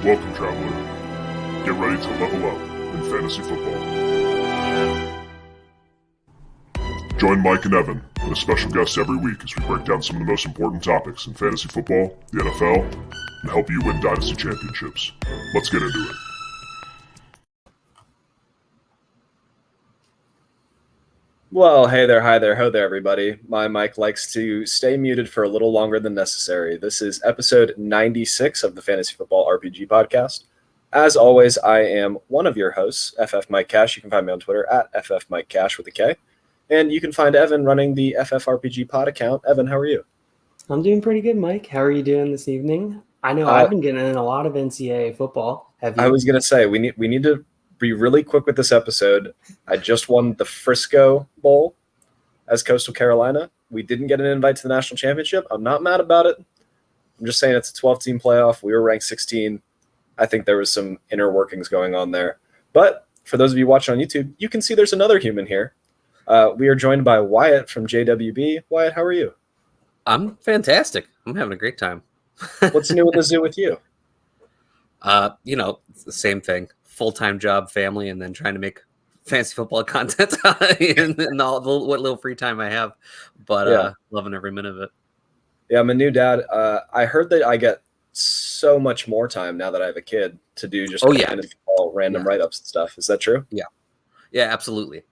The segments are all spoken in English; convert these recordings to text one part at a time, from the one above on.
Welcome, traveler. Get ready to level up in fantasy football. Join Mike and Evan and a special guest every week as we break down some of the most important topics in fantasy football, the NFL, and help you win dynasty championships. Let's get into it. Well, hey there, hi there, ho there, everybody. My mic likes to stay muted for a little longer than necessary. This is episode 96 of the Fantasy Football RPG podcast. As always, I am one of your hosts, FF Mike Cash. You can find me on Twitter at FF Mike Cash with a K. And you can find Evan running the FFRPG pod account. Evan, how are you? I'm doing pretty good, Mike. How are you doing this evening? I know I've been getting in a lot of NCAA football. Have you? I was going to say, we need to be really quick with this episode. I just won the Frisco Bowl as Coastal Carolina. We didn't get an invite to the national championship. I'm not mad about it. I'm just saying it's a 12-team playoff. We were ranked 16. I think there was some inner workings going on there. But for those of you watching on YouTube, you can see there's another human here. We are joined by Wyatt from JWB. Wyatt, how are you? I'm fantastic. I'm having a great time. What's new in the zoo with you? It's the same thing. Full-time job, family, and then trying to make fantasy football content in all what little free time I have. But loving every minute of it. Yeah, I'm a new dad. I heard that I get so much more time now that I have a kid to do just kind of all random write-ups and stuff. Is that true? Yeah, absolutely.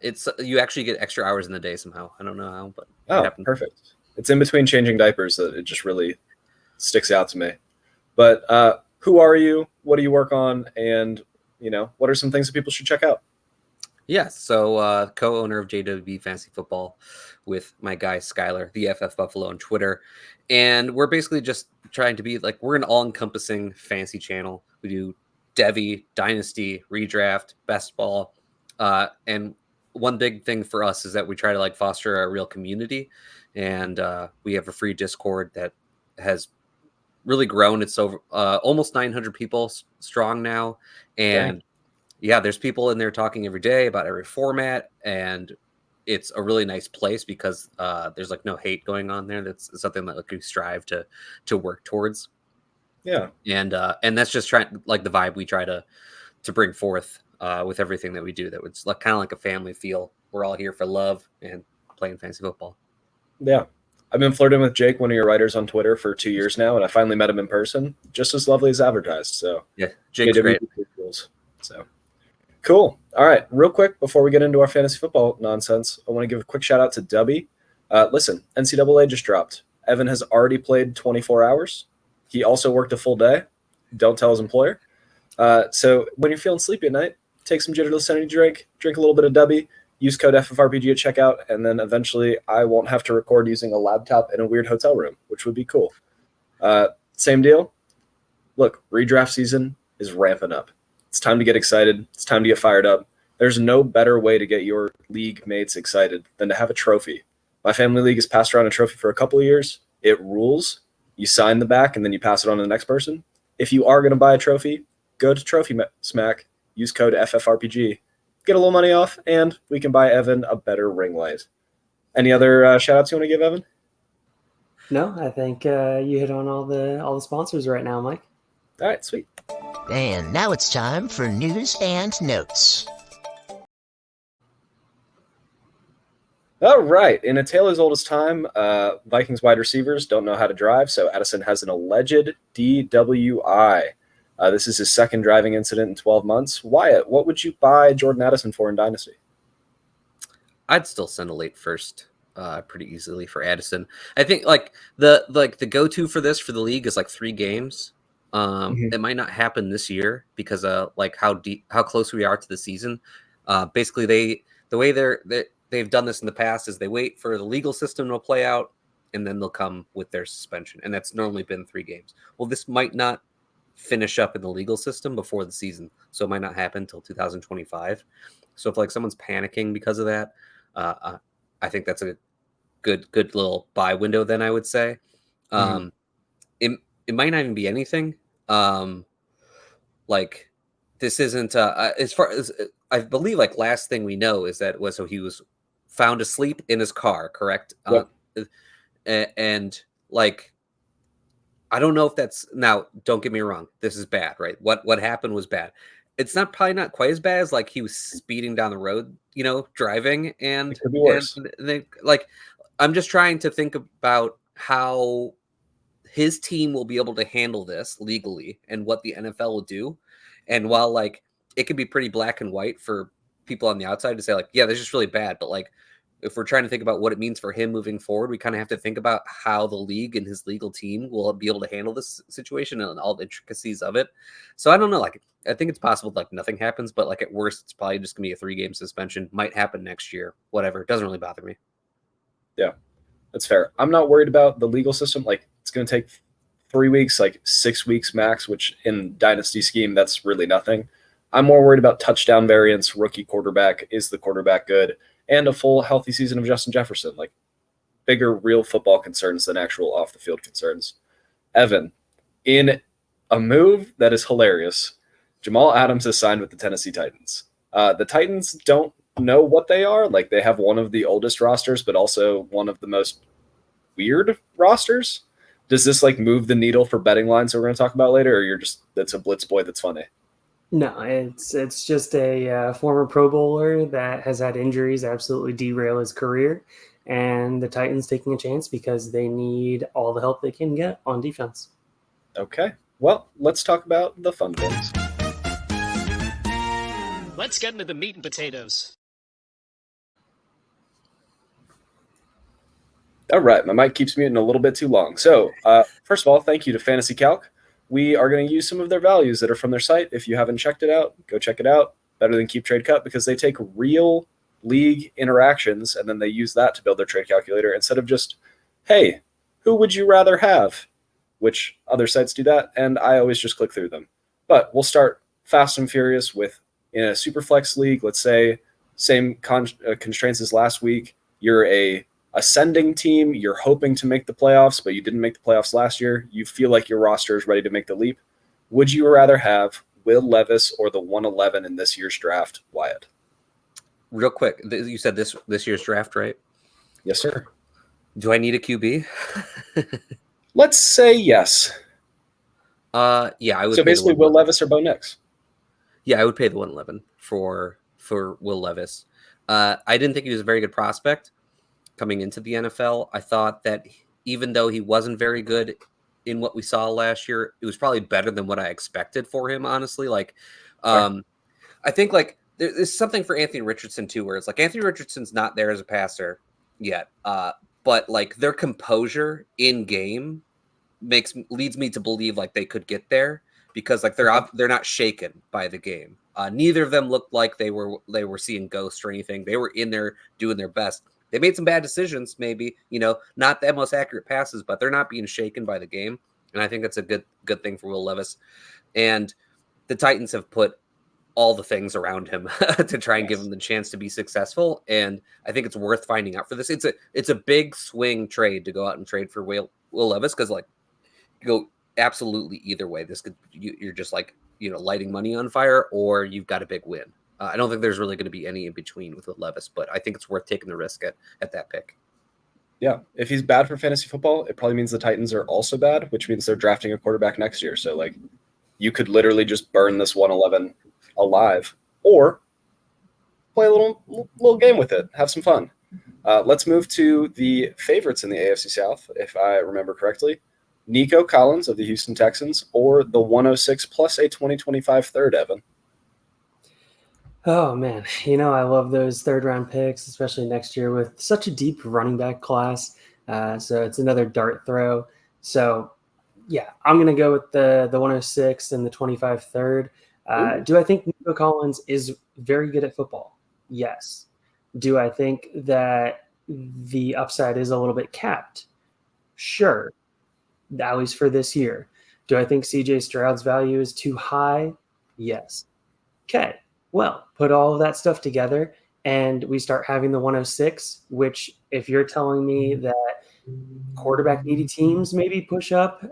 It's you actually get extra hours in the day somehow. I don't know how, but it happens. Perfect. It's in between changing diapers that it just really sticks out to me. But who are you? What do you work on? And what are some things that people should check out? Yeah, so co-owner of JWB Fantasy Football with my guy Skylar, the FF Buffalo on Twitter, and we're basically just trying to be we're an all-encompassing fantasy channel. We do Devy, Dynasty, Redraft, Best Ball. And one big thing for us is that we try to foster a real community, and we have a free Discord that has really grown. It's over almost 900 people strong now, and there's people in there talking every day about every format, and it's a really nice place because there's no hate going on there. That's something that we strive to work towards. Yeah, and that's just trying the vibe we try to bring forth. With everything that we do, that was kind of like a family feel. We're all here for love and playing fantasy football. Yeah. I've been flirting with Jake, one of your writers on Twitter, for 2 years now, and I finally met him in person. Just as lovely as advertised. So yeah, Jake's great. So cool. All right. Real quick, before we get into our fantasy football nonsense, I want to give a quick shout out to Dubby. Listen, NCAA just dropped. Evan has already played 24 hours. He also worked a full day. Don't tell his employer. So when you're feeling sleepy at night, take some Jitter Sanity drink a little bit of Dubby, use code FFRPG at checkout, and then eventually I won't have to record using a laptop in a weird hotel room, which would be cool. Same deal. Look, redraft season is ramping up. It's time to get excited. It's time to get fired up. There's no better way to get your league mates excited than to have a trophy. My family league has passed around a trophy for a couple of years. It rules. You sign the back, and then you pass it on to the next person. If you are going to buy a trophy, go to Trophy Smack, use code FFRPG, get a little money off, and we can buy Evan a better ring light. Any other shout-outs you want to give, Evan? No, I think you hit on all the sponsors right now, Mike. All right, sweet. And now it's time for news and notes. All right. In a tale as old as time, Vikings wide receivers don't know how to drive, so Addison has an alleged DWI. This is his second driving incident in 12 months. Wyatt, what would you buy Jordan Addison for in Dynasty? I'd still send a late first pretty easily for Addison. I think the go-to for this for the league is 3 games. It might not happen this year because how close we are to the season. Basically, the way they've done this in the past is they wait for the legal system to play out, and then they'll come with their suspension, and that's normally been 3 games. Well, this might not finish up in the legal system before the season, so it might not happen until 2025. So if someone's panicking because of that, I think that's a good little buy window. Then I would say it might not even be anything. This isn't as far as I believe. Last thing we know is that he was found asleep in his car, correct? Yep. And I don't know if that's now. Don't get me wrong. This is bad, right? What happened was bad. It's probably not quite as bad as like he was speeding down the road, driving, and It could be worse. they like. I'm just trying to think about how his team will be able to handle this legally and what the NFL will do. And while like it can be pretty black and white for people on the outside to say like, yeah, this is just really bad, but like if we're trying to think about what it means for him moving forward, we kind of have to think about how the league and his legal team will be able to handle this situation and all the intricacies of it. So I don't know. Like, I think it's possible like nothing happens, but like at worst, it's probably just gonna be a 3-game suspension. Might happen next year. Whatever. It doesn't really bother me. Yeah, that's fair. I'm not worried about the legal system. Like, it's going to take 3 weeks, like 6 weeks max, which in dynasty scheme, that's really nothing. I'm more worried about touchdown variance, rookie quarterback. Is the quarterback good? And a full healthy season of Justin Jefferson, like bigger real football concerns than actual off the field concerns. Evan, in a move that is hilarious, Jamal Adams has signed with the Tennessee Titans. The Titans don't know what they are. Like, they have one of the oldest rosters, but also one of the most weird rosters. Does this like move the needle for betting lines that we're going to talk about later, or that's a blitz boy that's funny? No, it's just a former Pro Bowler that has had injuries absolutely derail his career, and the Titans taking a chance because they need all the help they can get on defense. Okay, well, let's talk about the fun ones. Let's get into the meat and potatoes. All right, my mic keeps muting a little bit too long. So, first of all, thank you to Fantasy Calc. We are going to use some of their values that are from their site. If you haven't checked it out, go check it out. Better than Keep Trade Cut, because they take real league interactions and then they use that to build their trade calculator instead of just, hey, who would you rather have? Which other sites do that, and I always just click through them. But we'll start fast and furious with, in a Superflex league, let's say, same constraints as last week. You're a ascending team, you're hoping to make the playoffs, but you didn't make the playoffs last year. You feel like your roster is ready to make the leap. Would you rather have Will Levis or the 111 in this year's draft, Wyatt? Real quick, you said this year's draft, right? Yes, sir. Do I need a QB? Let's say yes. Yeah, I would. So basically, Will Levis or Bo Nix? Yeah, I would pay the 111 for Will Levis. I didn't think he was a very good prospect coming into the NFL. I thought that even though he wasn't very good in what we saw last year, it was probably better than what I expected for him, honestly. Like, I think like there's something for Anthony Richardson too, where it's like Anthony Richardson's not there as a passer yet, but like their composure in game leads me to believe like they could get there because like they're not shaken by the game. Neither of them looked like they were seeing ghosts or anything. They were in there doing their best. They made some bad decisions, maybe, not the most accurate passes, but they're not being shaken by the game. And I think that's a good thing for Will Levis. And the Titans have put all the things around him to try and give him the chance to be successful. And I think it's worth finding out for this. It's a big swing trade to go out and trade for Will Levis, because like you go absolutely either way. You're just like, lighting money on fire, or you've got a big win. I don't think there's really going to be any in between with Levis, but I think it's worth taking the risk at that pick. Yeah, if he's bad for fantasy football, it probably means the Titans are also bad, which means they're drafting a quarterback next year. So, like, you could literally just burn this 111 alive, or play a little game with it, have some fun. Let's move to the favorites in the AFC South, if I remember correctly. Nico Collins of the Houston Texans, or the 106 plus a 2025 third, Evan. Oh, man. I love those third-round picks, especially next year with such a deep running back class. So it's another dart throw. So, yeah, I'm going to go with the 106 and the 25 third. Do I think Nico Collins is very good at football? Yes. Do I think that the upside is a little bit capped? Sure. At least for this year. Do I think CJ Stroud's value is too high? Yes. Okay. Well, put all of that stuff together and we start having the 106, which if you're telling me that quarterback needy teams maybe push up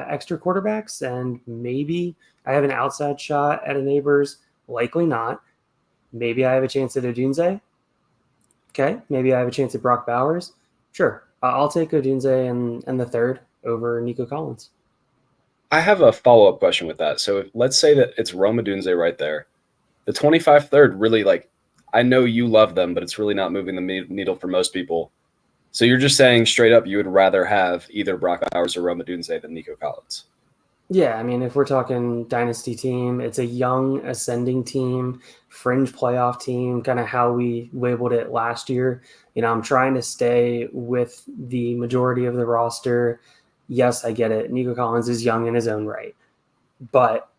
extra quarterbacks and maybe I have an outside shot at a Neighbors, likely not. Maybe I have a chance at Odunze. Okay. Maybe I have a chance at Brock Bowers. Sure. I'll take Odunze and the third over Nico Collins. I have a follow-up question with that. So let's say that it's Rome Odunze right there. The 25 third really, like, I know you love them, but it's really not moving the needle for most people. So you're just saying straight up you would rather have either Brock Bowers or Rome Odunze than Nico Collins? Yeah, I mean, if we're talking dynasty team, it's a young ascending team, fringe playoff team, kind of how we labeled it last year. I'm trying to stay with the majority of the roster. Yes, I get it. Nico Collins is young in his own right. But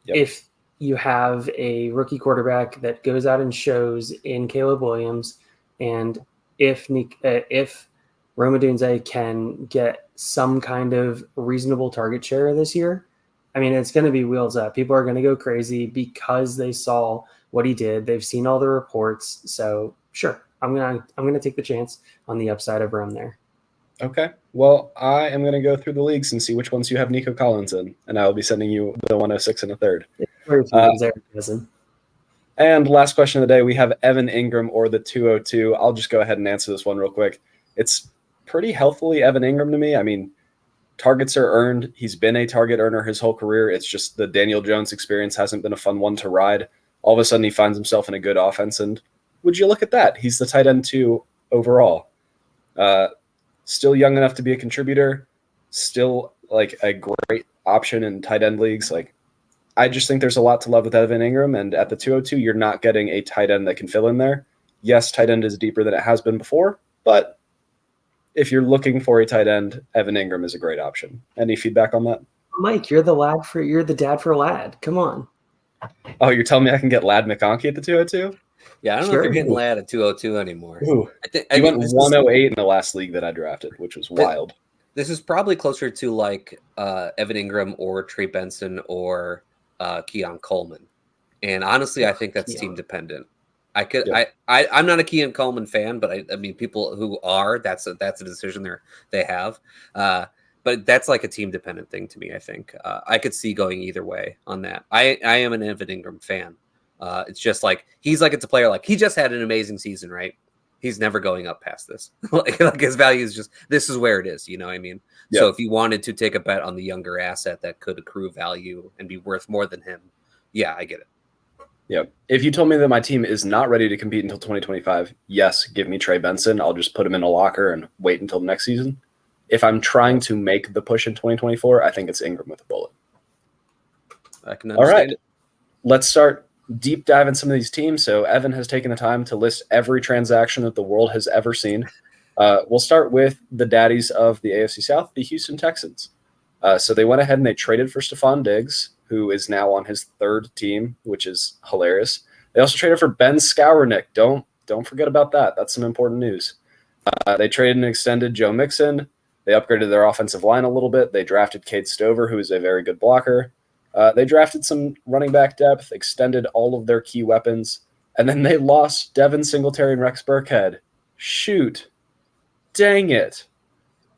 if you have a rookie quarterback that goes out and shows in Caleb Williams, and if Rome Odunze can get some kind of reasonable target share this year, I mean, it's going to be wheels up. People are going to go crazy because they saw what he did. They've seen all the reports. So sure, I'm gonna take the chance on the upside of Rome there. Okay. Well, I am going to go through the leagues and see which ones you have Nico Collins in, and I will be sending you the 106 and a third. And last question of the day, we have Evan Ingram or the 202. I'll just go ahead and answer this one real quick. It's pretty healthily Evan Ingram to me. I mean, targets are earned. He's been a target earner his whole career. It's just the Daniel Jones experience hasn't been a fun one to ride. All of a sudden, he finds himself in a good offense, and would you look at that? He's the tight end 2 overall. Still young enough to be a contributor, still like a great option in tight end leagues. Like, I just think there's a lot to love with Evan Ingram, and at the 202, you're not getting a tight end that can fill in there. Yes, tight end is deeper than it has been before, but if you're looking for a tight end, Evan Ingram is a great option. Any feedback on that? Mike, you're the dad for Lad. Come on. Oh, you're telling me I can get Lad McConkey at the 202? Yeah, I don't know if you're getting Lad at 202 anymore. Ooh. He went 108 in the last league that I drafted, which was wild. This is probably closer to like Evan Ingram or Trey Benson or Keon Coleman. And honestly, I think that's team dependent. I'm not a Keon Coleman fan, but I mean, people who are, that's a decision they have. But that's like a team dependent thing to me. I think I could see going either way on that. I am an Evan Ingram fan. It's just like it's a player, like he just had an amazing season, right? He's never going up past this. like his value is just, this is where it is. You know what I mean? Yep. So if you wanted to take a bet on the younger asset that could accrue value and be worth more than him, yeah, I get it. Yeah. If you told me that my team is not ready to compete until 2025, yes, give me Trey Benson. I'll just put him in a locker and wait until next season. If I'm trying to make the push in 2024, I think it's Ingram with a bullet. I can understand. All right. Let's start deep dive in some of these teams. So Evan has taken the time to list every transaction that the world has ever seen. We'll start with the daddies of the AFC South, the Houston Texans. So they went ahead and they traded for Stefan Diggs, who is now on his 3rd team, which is hilarious. They also traded for Ben Skowronek. Don't forget about that. That's some important news. They traded and extended Joe Mixon. They upgraded their offensive line a little bit. They drafted Cade Stover, who is a very good blocker. They drafted some running back depth, extended all of their key weapons, and then they lost Devin Singletary and Rex Burkhead. Shoot. Dang it.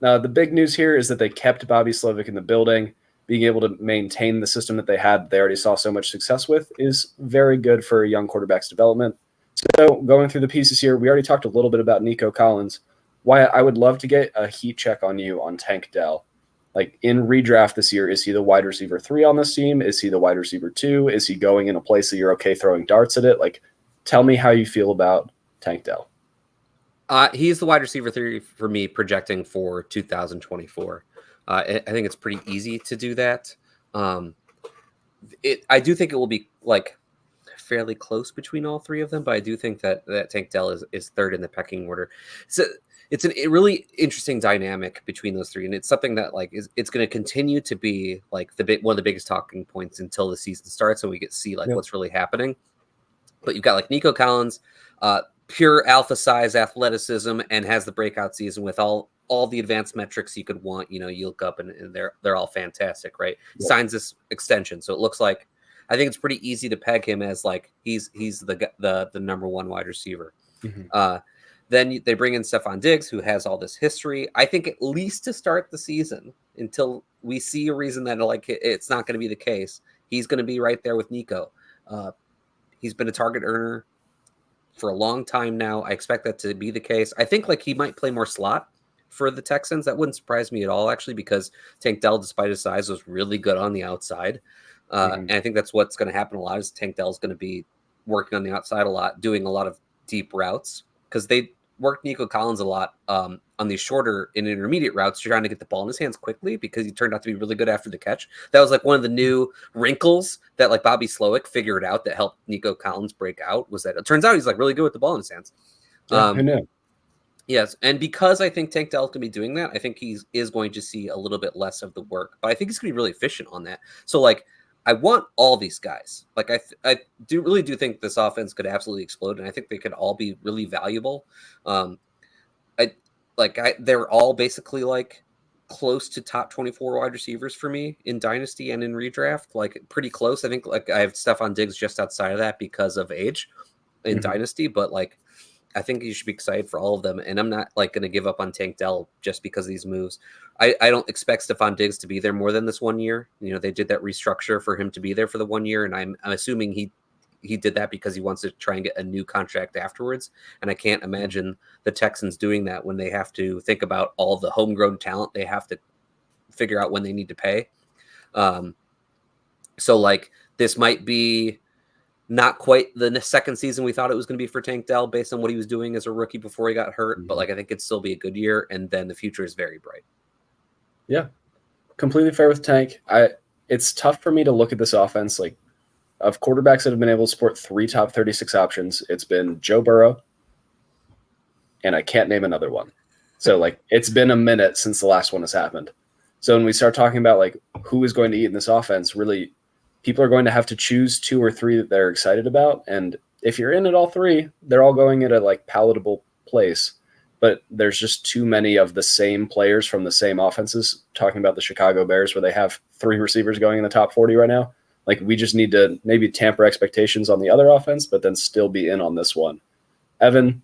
Now, the big news here is that they kept Bobby Slovic in the building. Being able to maintain the system that they already saw so much success with is very good for a young quarterback's development. So going through the pieces here, we already talked a little bit about Nico Collins. Why I would love to get a heat check on you on Tank Dell. Like in redraft this year, is he the wide receiver 3 on this team? Is he the wide receiver 2? Is he going in a place that you're okay throwing darts at it? Like, tell me how you feel about Tank Dell. He's the wide receiver 3 for me, projecting for 2024. I think it's pretty easy to do that. I do think it will be like fairly close between all 3 of them, but I do think that Tank Dell is 3rd in the pecking order. So it's a really interesting dynamic between those 3, and it's something that like it's going to continue to be like one of the biggest talking points until the season starts, and we get to see what's really happening. But you've got like Nico Collins, pure alpha size athleticism, and has the breakout season with all the advanced metrics you could want. You look up and they're all fantastic, right? Yeah. Signs this extension, so it looks like I think it's pretty easy to peg him as like he's the number 1 wide receiver. Mm-hmm. Then they bring in Stefan Diggs, who has all this history. I think at least to start the season, until we see a reason that it's not going to be the case, he's going to be right there with Nico. He's been a target earner for a long time now. I expect that to be the case. I think he might play more slot for the Texans. That wouldn't surprise me at all, actually, because Tank Dell, despite his size, was really good on the outside. And I think that's what's going to happen a lot is Tank Dell is going to be working on the outside a lot, doing a lot of deep routes because they worked Nico Collins a lot on these shorter and intermediate routes, trying to get the ball in his hands quickly because he turned out to be really good after the catch. That was like one of the new wrinkles that like Bobby Slowick figured out that helped Nico Collins break out, was that it turns out he's like really good with the ball in his hands. Who knew? Yes, and because I think Tank Dell can be doing that, I think he is going to see a little bit less of the work, but I think he's going to be really efficient on that. So like, I want all these guys. Like I really do think this offense could absolutely explode, and I think they could all be really valuable. They're all basically like close to top 24 wide receivers for me in Dynasty and in redraft, like pretty close. I think like I have Stefan Diggs just outside of that because of age in Dynasty, but like I think you should be excited for all of them. And I'm not like going to give up on Tank Dell just because of these moves. I don't expect Stefan Diggs to be there more than this 1 year. You know, they did that restructure for him to be there for the 1 year. And I'm assuming he did that because he wants to try and get a new contract afterwards. And I can't imagine the Texans doing that when they have to think about all the homegrown talent they have to figure out when they need to pay. So like this might be not quite the second season we thought it was going to be for Tank Dell based on what he was doing as a rookie before he got hurt. But like, I think it'd still be a good year. And then the future is very bright. Yeah, completely fair with Tank. It's tough for me to look at this offense. Like of quarterbacks that have been able to support 3 top 36 options, it's been Joe Burrow. And I can't name another one. So like, it's been a minute since the last one has happened. So when we start talking about like who is going to eat in this offense, really, people are going to have to choose 2 or 3 that they're excited about. And if you're in at all 3, they're all going at a like palatable place. But there's just too many of the same players from the same offenses, talking about the Chicago Bears where they have 3 receivers going in the top 40 right now. Like we just need to maybe tamper expectations on the other offense, but then still be in on this one. Evan,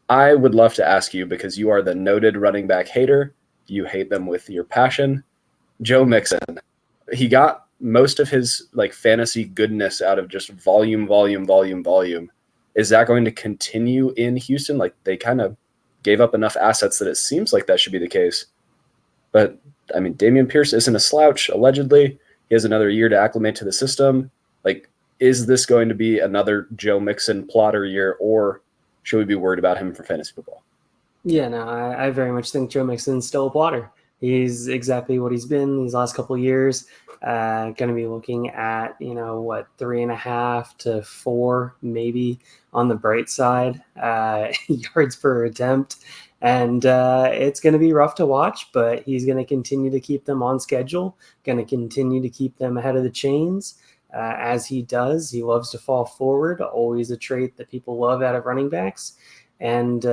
I would love to ask you, because you are the noted running back hater. You hate them with your passion. Joe Mixon, he got most of his like fantasy goodness out of just volume. Is that going to continue in Houston? Like they kind of gave up enough assets that it seems like that should be the case. But I mean, Dameon Pierce isn't a slouch. Allegedly, he has another year to acclimate to the system. Like, is this going to be another Joe Mixon plotter year, or should we be worried about him for fantasy football? Yeah, no, I very much think Joe Mixon's still a plotter. He's exactly what he's been these last couple of years. Going to be looking at, 3.5 to 4, maybe on the bright side, yards per attempt. And it's going to be rough to watch, but he's going to continue to keep them on schedule, going to continue to keep them ahead of the chains. As he does, he loves to fall forward, always a trait that people love out of running backs. And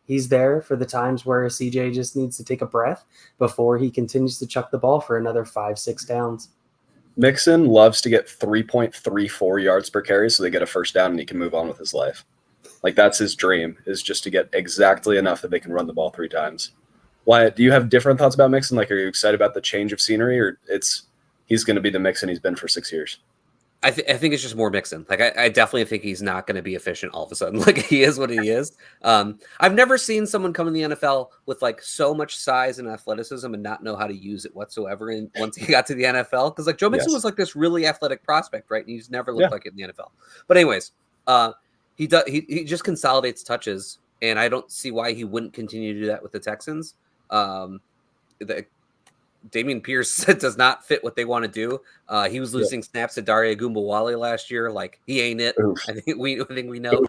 he's there for the times where CJ just needs to take a breath before he continues to chuck the ball for another 5-6 downs. Mixon loves to get 3.34 yards per carry so they get a first down and he can move on with his life. Like that's his dream, is just to get exactly enough that they can run the ball 3 times. Wyatt, do you have different thoughts about Mixon? Like, are you excited about the change of scenery, or he's going to be the Mixon he's been for 6 years? I think it's just more Mixon. Like I definitely think he's not going to be efficient all of a sudden. Like he is what he is. I've never seen someone come in the NFL with like so much size and athleticism and not know how to use it whatsoever. And once he got to the NFL, because like Joe Mixon was like this really athletic prospect, right? And he's never looked like it in the NFL. But anyways, he just consolidates touches, and I don't see why he wouldn't continue to do that with the Texans. Dameon Pierce does not fit what they want to do. He was losing snaps to Dare Ogunbowale last year. Like he ain't it. Oof. I think we know.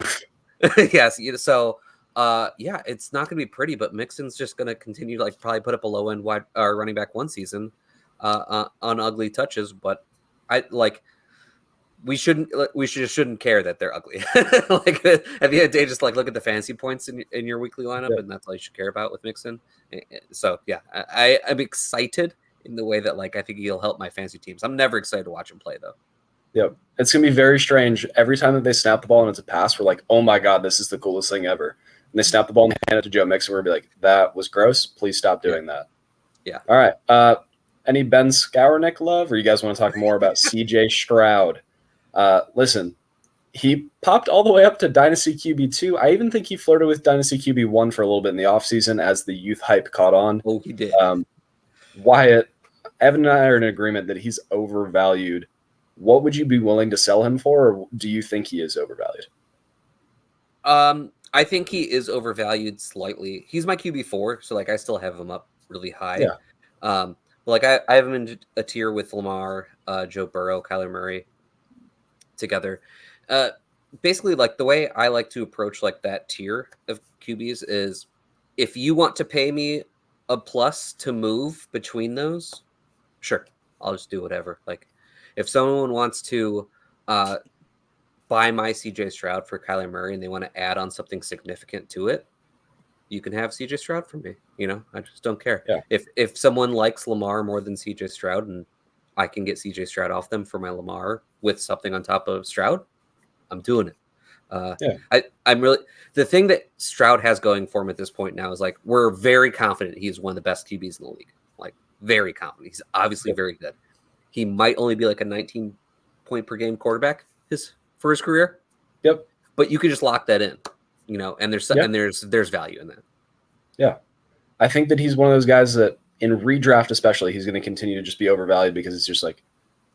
Yes. So it's not going to be pretty, but Mixon's just going to continue to like probably put up a low end wide running back one season on ugly touches. But we shouldn't care that they're ugly. Like at the end of the day, just like look at the fantasy points in your weekly lineup, and that's all you should care about with Mixon. So yeah, I'm excited in the way that like I think he'll help my fantasy teams. I'm never excited to watch him play though. Yep, it's gonna be very strange every time that they snap the ball and it's a pass. We're like, oh my god, this is the coolest thing ever. And they snap the ball and hand it to Joe Mixon. We're gonna be like, that was gross. Please stop doing that. Yeah. All right. Any Ben Skowronek love, or you guys want to talk more about CJ Stroud? Listen, he popped all the way up to Dynasty QB2. I even think he flirted with Dynasty QB1 for a little bit in the offseason as the youth hype caught on. Oh, he did. Wyatt, Evan and I are in agreement that he's overvalued. What would you be willing to sell him for, or do you think he is overvalued? I think he is overvalued slightly. He's my QB4, so like I still have him up really high. Yeah. Like I have him in a tier with Lamar, Joe Burrow, Kyler Murray together. Basically, like the way I like to approach like that tier of QBs is if you want to pay me a plus to move between those, sure, I'll just do whatever. Like if someone wants to buy my CJ Stroud for Kyler Murray and they want to add on something significant to it, you can have CJ Stroud from me. You know, I just don't care. Yeah. If someone likes Lamar more than CJ Stroud and I can get CJ Stroud off them for my Lamar with something on top of Stroud, I'm doing it. I'm really, the thing that Stroud has going for him at this point now is like, we're very confident he's one of the best QBs in the league. Like very confident. He's obviously very good. He might only be like a 19 point per game quarterback for his career. Yep. But you can just lock that in, you know, and there's value in that. Yeah. I think that he's one of those guys that in redraft, especially, he's going to continue to just be overvalued because it's just like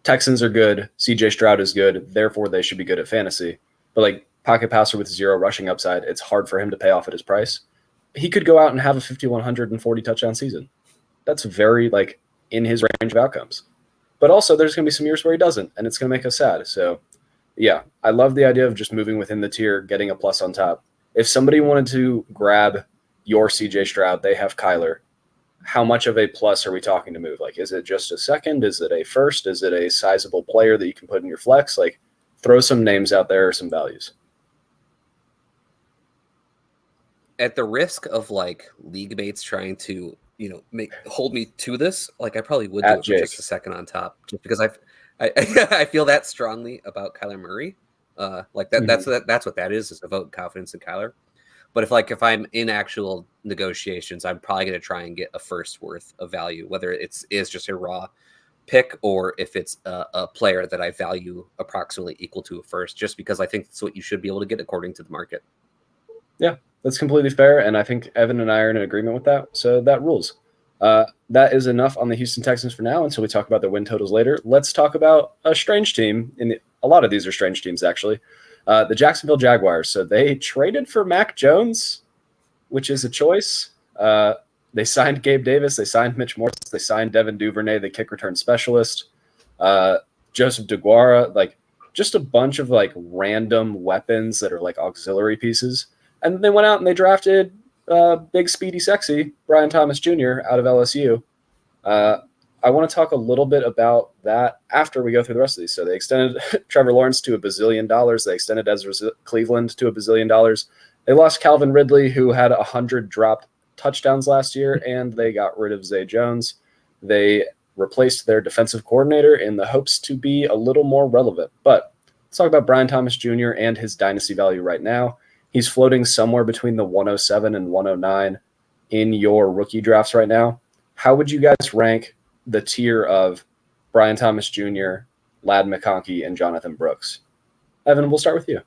Texans are good. CJ Stroud is good. Therefore, they should be good at fantasy. But like pocket passer with 0 rushing upside, it's hard for him to pay off at his price. He could go out and have a 5,140 touchdown season. That's very like in his range of outcomes. But also there's going to be some years where he doesn't, and it's going to make us sad. So yeah, I love the idea of just moving within the tier, getting a plus on top. If somebody wanted to grab your CJ Stroud, they have Kyler. How much of a plus are we talking to move? Like, is it just a second? Is it a first? Is it a sizable player that you can put in your flex? Like, throw some names out there or some values. At the risk of like league mates trying to, you know, hold me to this, like I probably would do it for just a second on top, just because I feel that strongly about Kyler Murray. Like that, that's what that is a vote of confidence in Kyler. But if I'm in actual negotiations, I'm probably going to try and get a first worth of value, whether is just a raw pick or if it's a player that I value approximately equal to a first, just because I think that's what you should be able to get according to the market. Yeah, that's completely fair. And I think Evan and I are in agreement with that. So that rules. That is enough on the Houston Texans for now until we talk about their win totals later. Let's talk about a strange team. A lot of these are strange teams, actually. The Jacksonville Jaguars. So they traded for Mac Jones, which is a choice. They signed Gabe Davis. They signed Mitch Morse. They signed Devin Duvernay, the kick return specialist. Joseph DeGuara, like just a bunch of like random weapons that are like auxiliary pieces. And they went out and they drafted big, speedy, sexy Brian Thomas Jr. out of LSU. I want to talk a little bit about that after we go through the rest of these. So they extended Trevor Lawrence to $1 billion. They extended Ezra Cleveland to $1 billion. They lost Calvin Ridley, who had 100 dropped touchdowns last year, and they got rid of Zay Jones. They replaced their defensive coordinator in the hopes to be a little more relevant. But let's talk about Brian Thomas Jr. and his dynasty value right now. He's floating somewhere between the 107 and 109 in your rookie drafts right now. How would you guys rank the tier of Brian Thomas Jr., Ladd McConkey, and Jonathan Brooks? Evan, we'll start with you.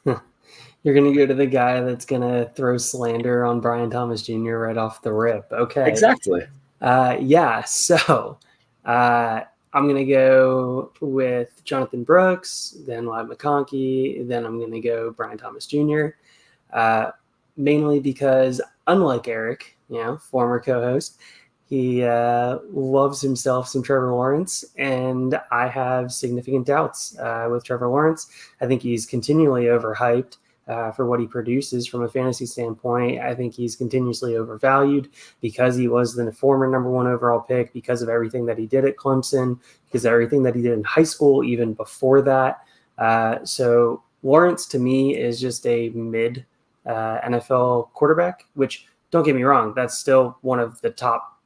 You're going to go to the guy that's going to throw slander on Brian Thomas Jr. right off the rip. Okay. Exactly. So I'm going to go with Jonathan Brooks, then Ladd McConkey, then I'm going to go Brian Thomas Jr., mainly because, unlike Eric, former co-host, he loves himself some Trevor Lawrence, and I have significant doubts with Trevor Lawrence. I think he's continually overhyped for what he produces from a fantasy standpoint. I think he's continuously overvalued because he was the former number 1 overall pick, because of everything that he did at Clemson, because of everything that he did in high school, even before that. So Lawrence, to me, is just a mid NFL quarterback, which, don't get me wrong, that's still one of the top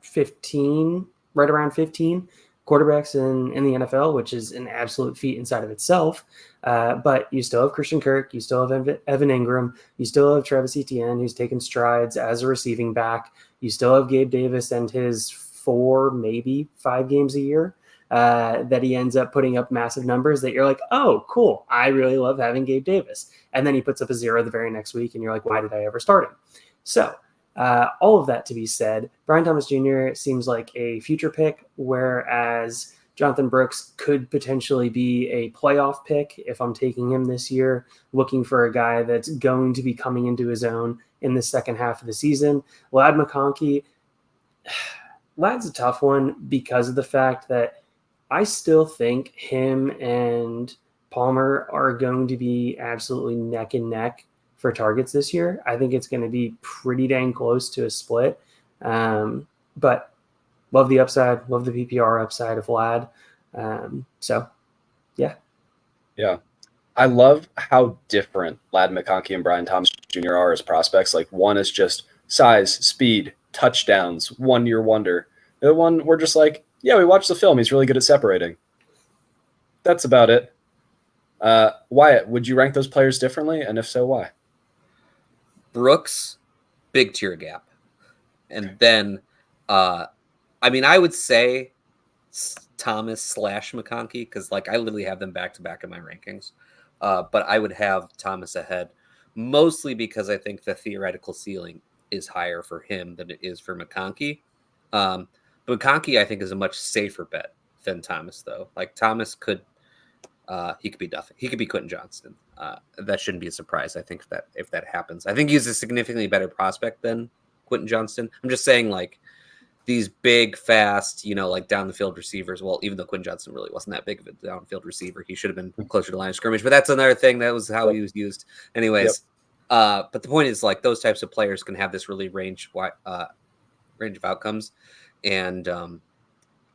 15, right around 15 quarterbacks in the NFL, which is an absolute feat inside of itself. But you still have Christian Kirk, you still have Evan Ingram, you still have Travis Etienne, who's taken strides as a receiving back. You still have Gabe Davis and his 4, maybe 5 games a year. that he ends up putting up massive numbers that you're like, oh, cool. I really love having Gabe Davis. And then he puts up a 0 the very next week, and you're like, why did I ever start him? So all of that to be said, Brian Thomas Jr. seems like a future pick, whereas Jonathan Brooks could potentially be a playoff pick if I'm taking him this year, looking for a guy that's going to be coming into his own in the second half of the season. Ladd McConkey, Ladd's a tough one because of the fact that I still think him and Palmer are going to be absolutely neck and neck for targets this year. I think it's going to be pretty dang close to a split. But love the upside, love the PPR upside of Ladd. So, yeah. Yeah. I love how different Ladd McConkey and Brian Thomas Jr. are as prospects. Like, one is just size, speed, touchdowns, 1 year wonder. The other one, we're just like, yeah, we watched the film. He's really good at separating. That's about it. Wyatt, would you rank those players differently? And if so, why? Brooks, big tier gap. And then, I would say Thomas / McConkey, because like I literally have them back to back in my rankings. But I would have Thomas ahead, mostly because I think the theoretical ceiling is higher for him than it is for McConkey. But McConkey, I think, is a much safer bet than Thomas, though. Like Thomas could, he could be nothing. He could be Quentin Johnston. That shouldn't be a surprise. I think that if that happens, I think he's a significantly better prospect than Quentin Johnston. I'm just saying, like, these big, fast, like down the field receivers. Well, even though Quentin Johnston really wasn't that big of a downfield receiver, he should have been closer to the line of scrimmage. But that's another thing. That was how he was used, anyways. Yep. But the point is, like, those types of players can have this really range of outcomes, and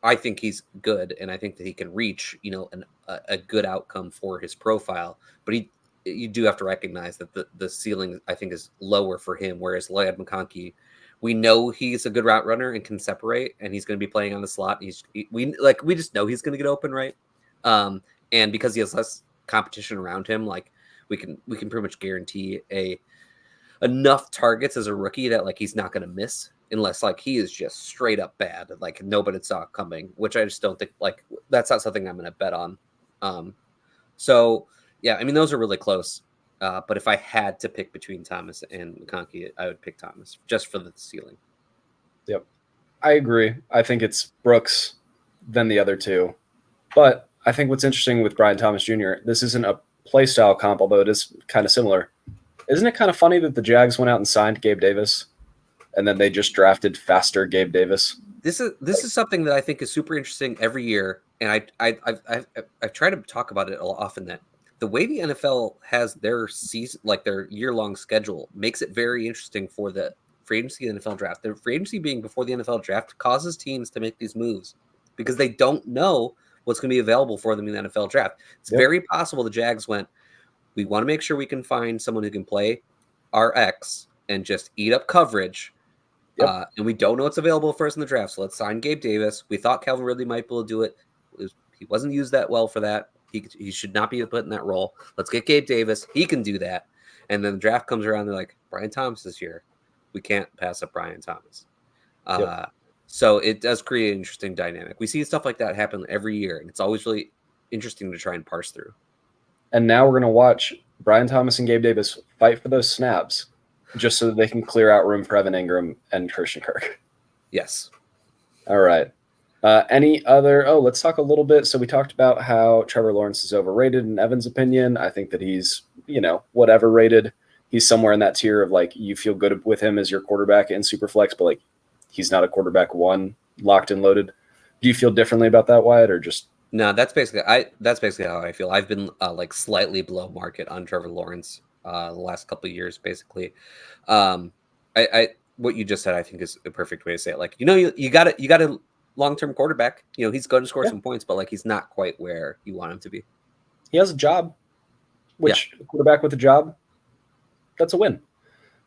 I think he's good, and I think that he can reach, a good outcome for his profile. But you do have to recognize that the ceiling, I think, is lower for him. Whereas Ladd McConkey, we know he's a good route runner and can separate, and he's going to be playing on the slot. We just know he's going to get open, right? And because he has less competition around him, like we can pretty much guarantee enough targets as a rookie that like he's not going to miss unless like he is just straight up bad, like nobody saw it coming, which I just don't think, like, that's not something I'm going to bet on. So yeah, those are really close. But if I had to pick between Thomas and McConkey, I would pick Thomas just for the ceiling. Yep. I agree. I think it's Brooks, then the other two. But I think what's interesting with Brian Thomas Jr., this isn't a play style comp, although it is kind of similar. Isn't it kind of funny that the Jags went out and signed Gabe Davis, and then they just drafted faster Gabe Davis? This is something that I think is super interesting every year, and I try to talk about it often, that the way the NFL has their season, like their year-long schedule, makes it very interesting for the free agency and NFL draft. The free agency being before the NFL draft causes teams to make these moves because they don't know what's going to be available for them in the NFL draft. It's very possible the Jags went, we want to make sure we can find someone who can play our X and just eat up coverage. And we don't know what's available for us in the draft. So let's sign Gabe Davis. We thought Calvin Ridley might be able to do it. He wasn't used that well for that. He should not be put in that role. Let's get Gabe Davis. He can do that. And then the draft comes around. They're like, Brian Thomas is here. We can't pass up Brian Thomas. So it does create an interesting dynamic. We see stuff like that happen every year, and it's always really interesting to try and parse through. And now we're going to watch Brian Thomas and Gabe Davis fight for those snaps just so that they can clear out room for Evan Ingram and Christian Kirk. Yes. All right. Any other? Oh, let's talk a little bit. So we talked about how Trevor Lawrence is overrated in Evan's opinion. I think that he's, whatever rated. He's somewhere in that tier of like, you feel good with him as your quarterback in Superflex, but like he's not a quarterback one, locked and loaded. Do you feel differently about that, Wyatt, or just? No, that's basically how I feel. I've been like slightly below market on Trevor Lawrence the last couple of years, basically. What you just said, I think, is a perfect way to say it. Like, you got a long-term quarterback. He's going to score some points, but like he's not quite where you want him to be. He has a job, which quarterback with a job, that's a win.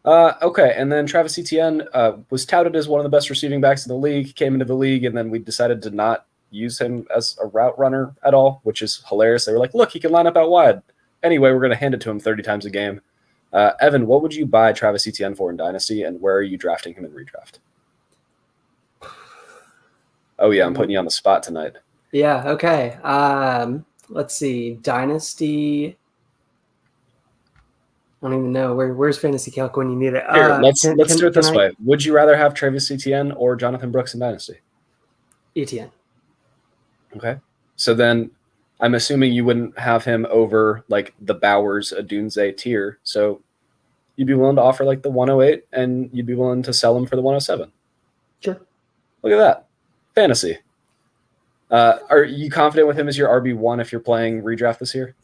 Okay, and then Travis Etienne was touted as one of the best receiving backs in the league, came into the league, and then we decided to not use him as a route runner at all, which is hilarious. They were like, look, he can line up out wide. Anyway, we're going to hand it to him 30 times a game. Evan, what would you buy Travis Etienne for in Dynasty, and where are you drafting him in redraft? Oh, yeah, I'm putting you on the spot tonight. Yeah. Okay. Let's see. Dynasty. I don't even know where's Fantasy Calc when you need it. Here, let's do it this can way. Would you rather have Travis Etienne or Jonathan Brooks in Dynasty? Etienne. Okay. So then I'm assuming you wouldn't have him over like the Bowers Adunze tier. So you'd be willing to offer like the 108 and you'd be willing to sell him for the 107. Sure. Look at that. Fantasy. Are you confident with him as your RB1 if you're playing redraft this year?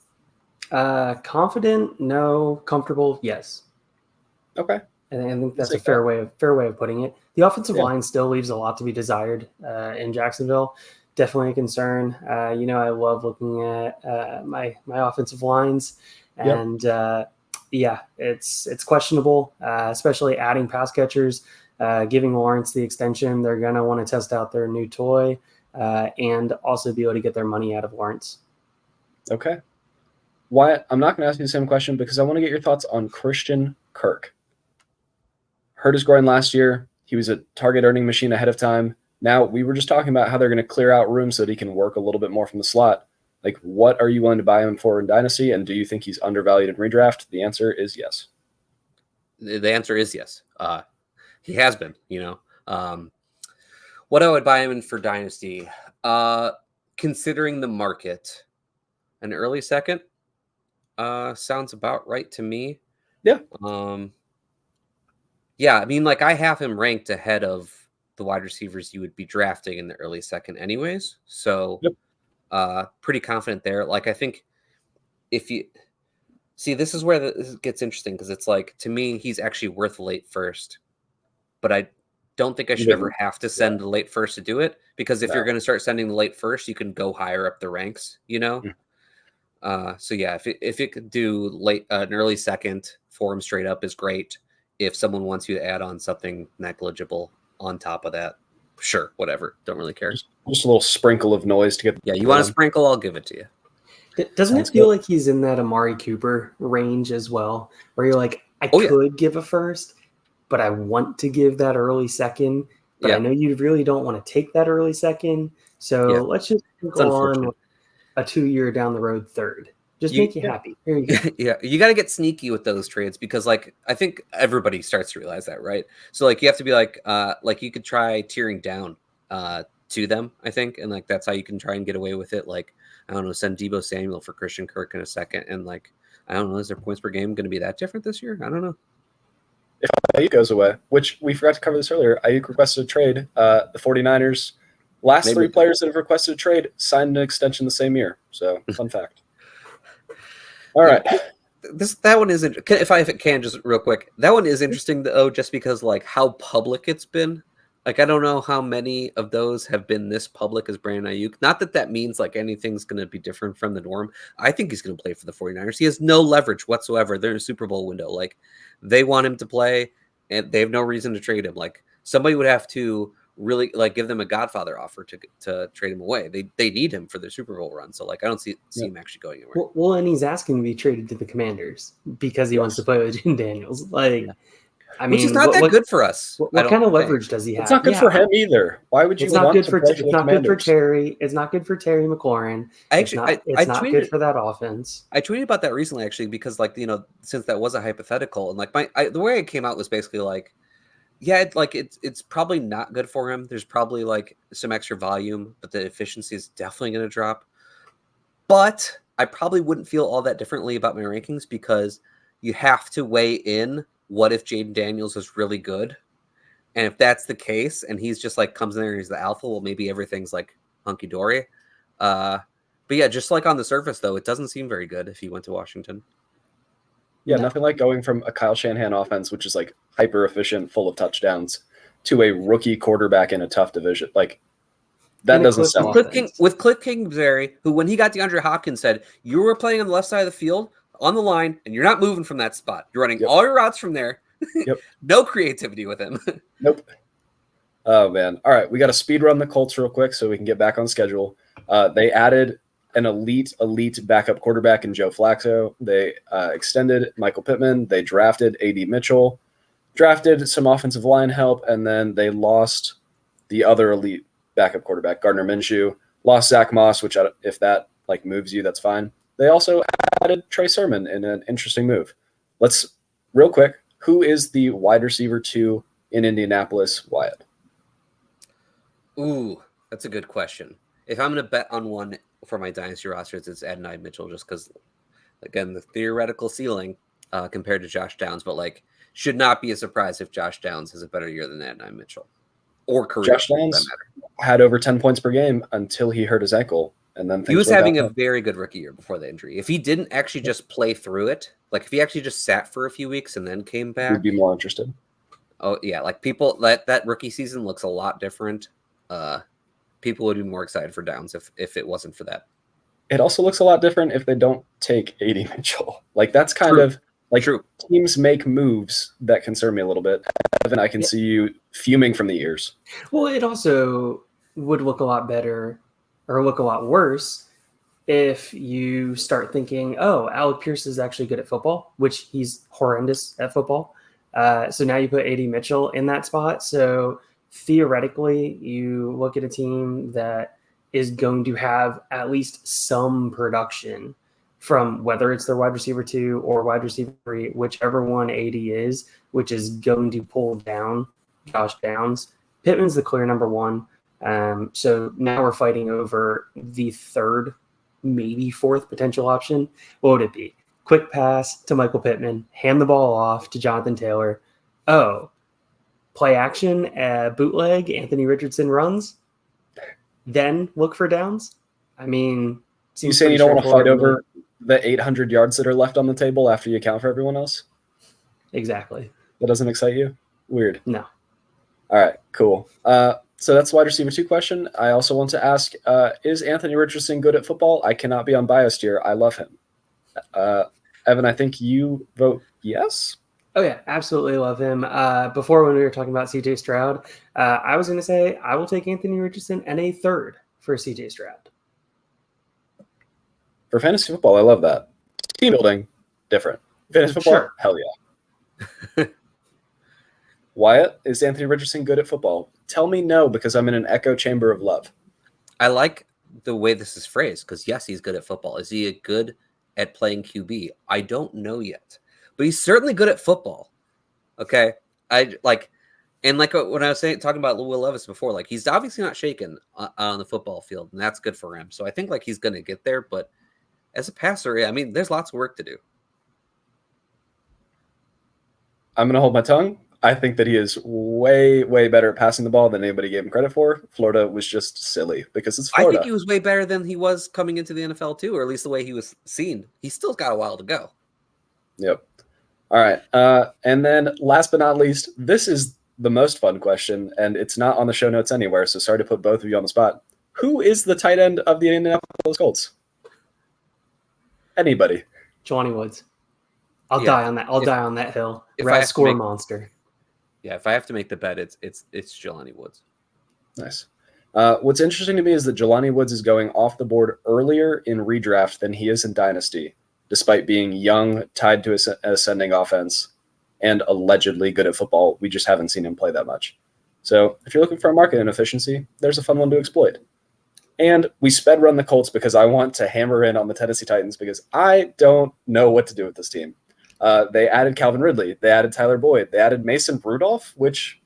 Confident, no. Comfortable, yes. Okay. And I think that's a fair way of putting it. The offensive line still leaves a lot to be desired in Jacksonville. Definitely a concern. I love looking at my offensive lines, and it's questionable, especially adding pass catchers, giving Lawrence the extension. They're gonna want to test out their new toy, and also be able to get their money out of Lawrence. Okay. Wyatt, I'm not going to ask you the same question because I want to get your thoughts on Christian Kirk. Hurt his groin last year. He was a target earning machine ahead of time. Now, we were just talking about how they're going to clear out room so that he can work a little bit more from the slot. Like, what are you willing to buy him for in Dynasty, and do you think he's undervalued in redraft? The answer is yes. The answer is yes. He has been, What I would buy him in for Dynasty, considering the market, an early second sounds about right to me. Yeah. I mean, like I have him ranked ahead of the wide receivers you would be drafting in the early second anyways. So pretty confident there. Like, I think if you see, this is where this gets interesting because it's like, to me, he's actually worth late first, but I don't think I should ever have to send the late first to do it, because if you're going to start sending the late first, you can go higher up the ranks, if it could do late, an early second for him straight up is great. If someone wants you to add on something negligible on top of that, sure, whatever. Don't really care. Just a little sprinkle of noise to get. Yeah, you want a sprinkle? I'll give it to you. Doesn't it feel like he's in that Amari Cooper range as well, where you're like, I could give a first, but I want to give that early second, but I know you really don't want to take that early second. So let's just go on a 2-year down the road third. Just make you happy. Here you go. Yeah, you got to get sneaky with those trades because, like, I think everybody starts to realize that, right? So, like, you have to be like you could try tiering down to them, I think, and like that's how you can try and get away with it. Like, I don't know, send Deebo Samuel for Christian Kirk in a second, and like, I don't know, is their points per game going to be that different this year? I don't know. If Ayuk goes away, which we forgot to cover this earlier, Ayuk requested a trade. The 49ers, last 3 players that have requested a trade signed an extension the same year. So, fun fact. All right. That one isn't. If I can just real quick, that one is interesting though, just because like how public it's been. Like, I don't know how many of those have been this public as Brandon Ayuk. Not that means like anything's going to be different from the norm. I think he's going to play for the 49ers. He has no leverage whatsoever. They're in a Super Bowl window. Like, they want him to play, and they have no reason to trade him. Like, somebody would have to really like give them a Godfather offer to trade him away. They need him for their Super Bowl run. So like, I don't see him actually going anywhere. Well, and he's asking to be traded to the Commanders because he wants to play with Jim Daniels. Like, I mean, which is not that good for us. What kind of leverage does he have? It's not good for him either. Why would you? It's not good for. It's not good for Terry. It's not good for Terry McLaurin. It's not good for that offense. I tweeted about that recently, actually, because like since that was a hypothetical, and like the way it came out was basically like, yeah, it's probably not good for him. There's probably like some extra volume, but the efficiency is definitely going to drop. But I probably wouldn't feel all that differently about my rankings because you have to weigh in. What if Jaden Daniels is really good? And if that's the case, and he's just like comes in there and he's the alpha, well, maybe everything's like hunky dory. But yeah, just like on the surface, though, it doesn't seem very good if he went to Washington. Yeah, nothing like going from a Kyle Shanahan offense, which is like hyper efficient, full of touchdowns, to a rookie quarterback in a tough division. Like, that doesn't sound with Cliff Kingsbury, who when he got DeAndre Hopkins said, you were playing on the left side of the field on the line, and you're not moving from that spot. You're running all your routes from there. No creativity with him. Nope. Oh, man. All right, we got to speed run the Colts real quick so we can get back on schedule. They added an elite backup quarterback in Joe Flacco. They extended Michael Pittman. They drafted A.D. Mitchell, drafted some offensive line help, and then they lost the other elite backup quarterback, Gardner Minshew. lost Zach Moss, which if that like moves you, that's fine. They also added Trey Sermon in an interesting move. Let's real quick. Who is the wide receiver 2 in Indianapolis, Wyatt? Ooh, that's a good question. If I'm going to bet on one for my dynasty rosters, it's Adonai Mitchell, just because, again, the theoretical ceiling compared to Josh Downs, but like should not be a surprise if Josh Downs has a better year than Adonai Mitchell or career. Josh Downs had over 10 points per game until he hurt his ankle, and then he was having a very good rookie year before the injury. If he didn't actually just play through it, like if he actually just sat for a few weeks and then came back, we'd be more interested. Oh yeah, like people that rookie season looks a lot different. People would be more excited for Downs if it wasn't for that. It also looks a lot different if they don't take AD Mitchell. Like that's kind of like teams make moves that concern me a little bit. Evan, I can see you fuming from the ears. Well, it also would look a lot better or look a lot worse if you start thinking, oh, Alec Pierce is actually good at football, which he's horrendous at football. So now you put AD Mitchell in that spot. So theoretically, you look at a team that is going to have at least some production from whether it's their wide receiver 2 or wide receiver 3, whichever one AD is, which is going to pull down Josh Downs. Pittman's the clear number 1. So now we're fighting over the 3rd, maybe 4th potential option. What would it be? Quick pass to Michael Pittman, hand the ball off to Jonathan Taylor. Oh, play action, bootleg, Anthony Richardson runs, then look for Downs? I mean, you saying you don't want to fight over the 800 yards that are left on the table after you account for everyone else? Exactly. That doesn't excite you? Weird. No. All right, cool. So that's wide receiver 2 question. I also want to ask, is Anthony Richardson good at football? I cannot be unbiased here. I love him. Evan, I think you vote yes? Oh, yeah, absolutely love him. Before when we were talking about CJ Stroud, I was going to say I will take Anthony Richardson and a 3rd for CJ Stroud. For fantasy football, I love that. Team building, different. Fantasy football, Sure. Hell yeah. Wyatt, is Anthony Richardson good at football? Tell me no, because I'm in an echo chamber of love. I like the way this is phrased because, yes, he's good at football. Is he good at playing QB? I don't know yet. But he's certainly good at football. Okay? When I was talking about Will Levis before, like he's obviously not shaken on the football field, and that's good for him. So I think like he's going to get there, but as a passer, I mean, there's lots of work to do. I'm going to hold my tongue. I think that he is way, way better at passing the ball than anybody gave him credit for. Florida was just silly because it's Florida. I think he was way better than he was coming into the NFL too, or at least the way he was seen. He's still got a while to go. Yep. All right. And then last but not least, this is the most fun question, and it's not on the show notes anywhere, so sorry to put both of you on the spot. Who is the tight end of the Indianapolis Colts? Anybody? Jelani Woods. I'll die on that. I'll die on that hill. I Score monster. Yeah, if I have to make the bet, it's Jelani Woods. Nice. What's interesting to me is that Jelani Woods is going off the board earlier in redraft than he is in Dynasty, despite being young, tied to an ascending offense, and allegedly good at football. We just haven't seen him play that much. So if you're looking for a market inefficiency, there's a fun one to exploit. And we sped run the Colts because I want to hammer in on the Tennessee Titans because I don't know what to do with this team. They added Calvin Ridley. They added Tyler Boyd. They added Mason Rudolph, which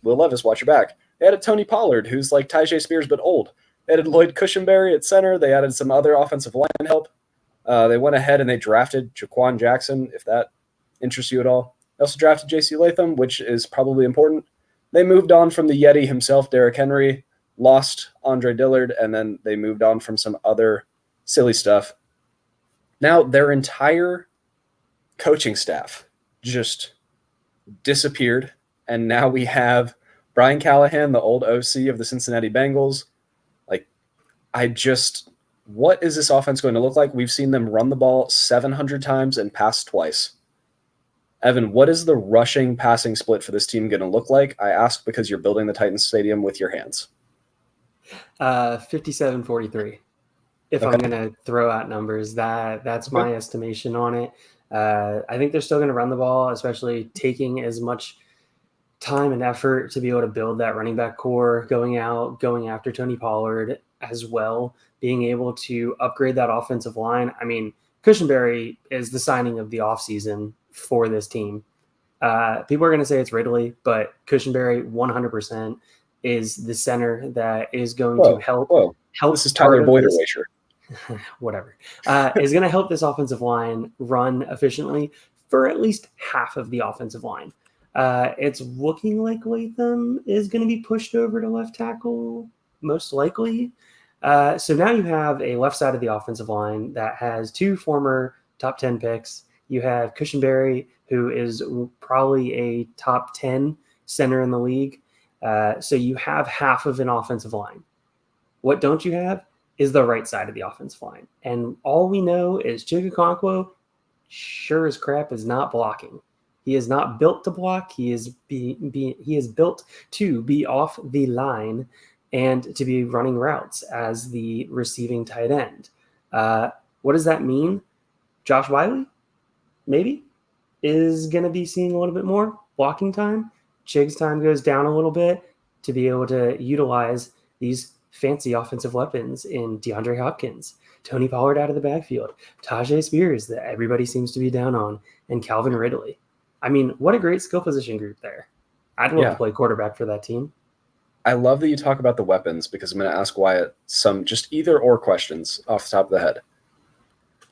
Will Levis, watch your back. They added Tony Pollard, who's like Tyjae Spears but old. They added Lloyd Cushenberry at center. They added some other offensive line help. They went ahead and they drafted Jaquan Jackson, if that interests you at all. They also drafted J.C. Latham, which is probably important. They moved on from the Yeti himself, Derrick Henry, lost Andre Dillard, and then they moved on from some other silly stuff. Now their entire coaching staff just disappeared, and now we have Brian Callahan, the old OC of the Cincinnati Bengals. What is this offense going to look like? We've seen them run the ball 700 times and pass twice. Evan, what is the rushing passing split for this team going to look like? I ask because you're building the Titans stadium with your hands. 57-43. If I'm going to throw out numbers, that's my estimation on it. I think they're still going to run the ball, especially taking as much time and effort to be able to build that running back core, going after Tony Pollard. as well, being able to upgrade that offensive line. I mean, Cushenberry is the signing of the offseason for this team. People are going to say it's Ridley, but Cushenberry 100% is the center that is going to help. This is Tyler Boyd erasure. Whatever. Is going to help this offensive line run efficiently for at least half of the offensive line. It's looking like Latham is going to be pushed over to left tackle, most likely. So now you have a left side of the offensive line that has 2 former top 10 picks. You have Cushenberry, who is probably a top 10 center in the league. So you have half of an offensive line. What don't you have is the right side of the offensive line. And all we know is Chigakonkwo, sure as crap, is not blocking. He is not built to block. He is built to be off the line and to be running routes as the receiving tight end. What does that mean? Josh Wiley, maybe, is going to be seeing a little bit more blocking time. Chig's time goes down a little bit to be able to utilize these fancy offensive weapons in DeAndre Hopkins, Tony Pollard out of the backfield, Tajay Spears that everybody seems to be down on, and Calvin Ridley. I mean, what a great skill position group there. I'd love to play quarterback for that team. I love that you talk about the weapons because I'm going to ask Wyatt some just either or questions off the top of the head.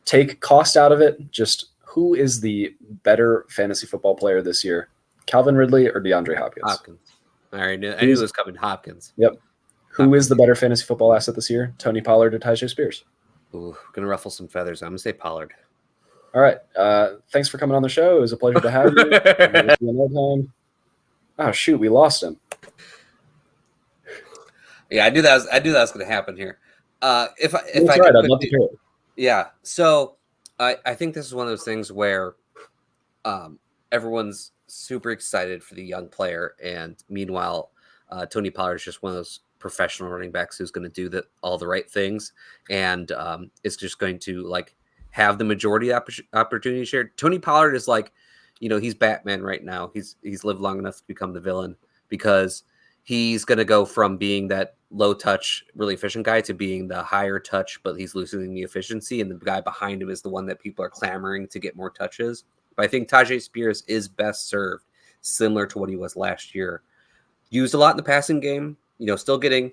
Take cost out of it. Just who is the better fantasy football player this year? Calvin Ridley or DeAndre Hopkins? Hopkins. I knew it was coming. Hopkins. Yep. Who is the better fantasy football asset this year? Tony Pollard or Tajay Spears? Ooh, gonna ruffle some feathers. I'm gonna say Pollard. All right. Thanks for coming on the show. It was a pleasure to have you. Oh shoot, we lost him. Yeah, I knew that was going to happen here. If I I'd love to hear it. Yeah, so I think this is one of those things where everyone's super excited for the young player, and meanwhile, Tony Pollard is just one of those professional running backs who's going to do all the right things, and is just going to have the majority opportunity shared. Tony Pollard is he's Batman right now. He's lived long enough to become the villain because he's going to go from being that low touch, really efficient guy to being the higher touch, but he's losing the efficiency. And the guy behind him is the one that people are clamoring to get more touches. But I think Tajay Spears is best served similar to what he was last year. Used a lot in the passing game, still getting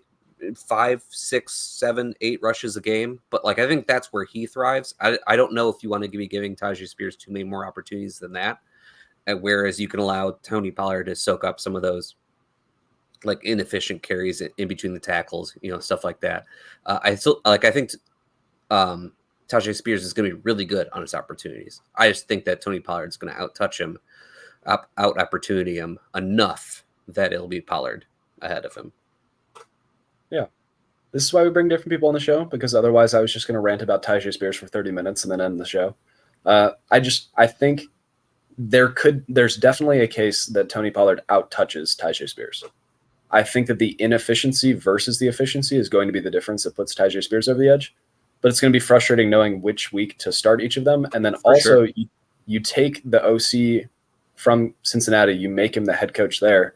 5, 6, 7, 8 rushes a game. But I think that's where he thrives. I don't know if you want to be giving Tajay Spears too many more opportunities than that. And whereas you can allow Tony Pollard to soak up some of those inefficient carries in between the tackles, stuff like that. I think Tajay Spears is going to be really good on his opportunities. I just think that Tony Pollard's going to out-touch him, out-opportunity him enough that it'll be Pollard ahead of him. Yeah. This is why we bring different people on the show, because otherwise I was just going to rant about Tajay Spears for 30 minutes and then end the show. I think there's definitely a case that Tony Pollard out-touches Tajay Spears. I think that the inefficiency versus the efficiency is going to be the difference that puts Tajay Spears over the edge. But it's going to be frustrating knowing which week to start each of them. And then you take the OC from Cincinnati, you make him the head coach there.